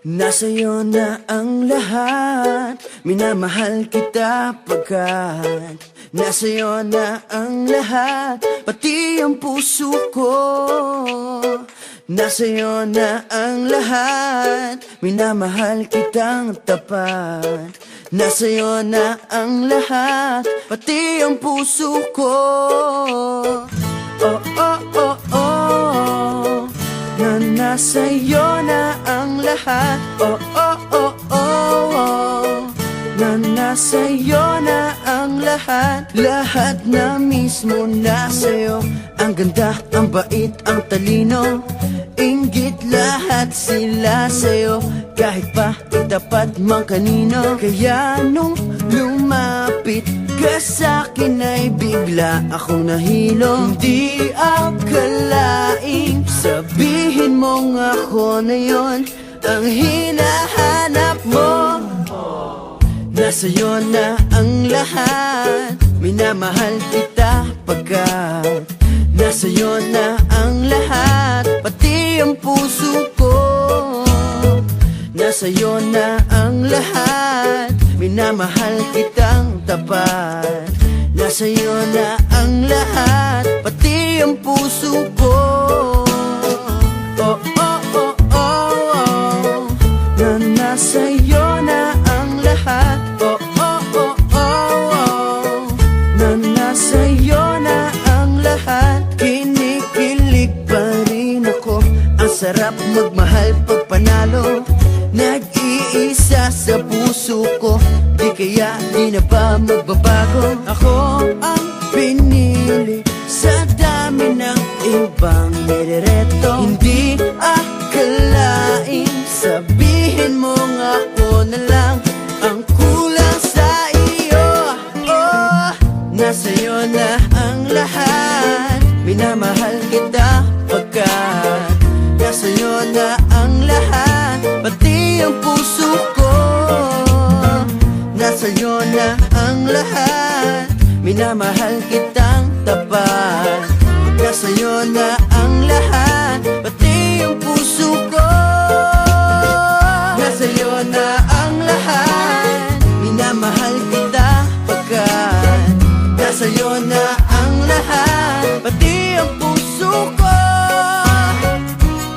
Nasa'yo na ang lahat, minamahal kita pagkat nasa'yo na ang lahat, pati ang puso ko. Nasa'yo na ang lahat, minamahal kitang tapat. Nasa'yo na ang lahat, pati ang puso ko. Oh, oh, oh, oh, na nasa'yo na ang lahat. Oh, oh, oh, oh, oh, na nasa'yo na ang lahat. Lahat na mismo nasa'yo. Ang ganda, ang bait, ang talino, inggit lahat sila sa'yo. Kahit pa itapat mang kanino. Kaya nung lumapit ka sa'kin ay bigla akong nahilo. Hindi akalaing sabihin mong ako na yon ang hinahanap mo. Nasa'yo na ang lahat, minamahal kita pagkat nasa'yo na ang lahat, pati ang puso ko. Nasa'yo na ang lahat, minamahal kitang tapat. Nasa'yo na ang lahat, pati ang puso ko. Oh, oh, oh, oh, oh, na nasa'yo na ang lahat. Oh, oh, oh, oh, oh, na nasa'yo na ang lahat. Kinikilig pa rin ako, ang sarap magmahal pag panalo. Nag-iisa sa puso ko, di kaya di na ba magbabago? Ako ang pinili sa dami ng ibang nirereto. Hindi akalaing sabihin mong ako na lang ang kulang sa iyo. Oh, nasa'yo na ang lahat, minamahal kita pagkat nasa'yo na ang lahat, pati ang puso ko. Nasa'yo na ang lahat, minamahal kitang tapat. Nasa'yo na ang lahat, pati ang puso ko. Nasa'yo na ang lahat, minamahal kita pagkat nasa'yo na ang lahat, pati ang puso ko.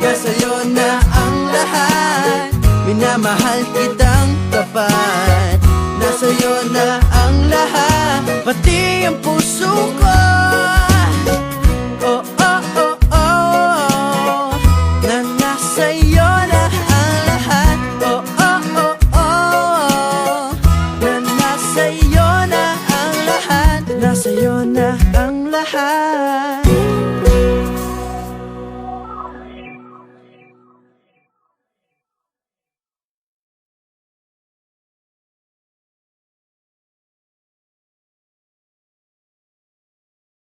Nasa'yo na ang lahat, minamahal kitang tapat. Nasa'yo na ang lahat, pati ang puso ko. Oh, oh, oh, oh, na nasa'yo na ang lahat. Oh, oh, oh, oh, na nasa'yo na ang lahat. Nasa'yo na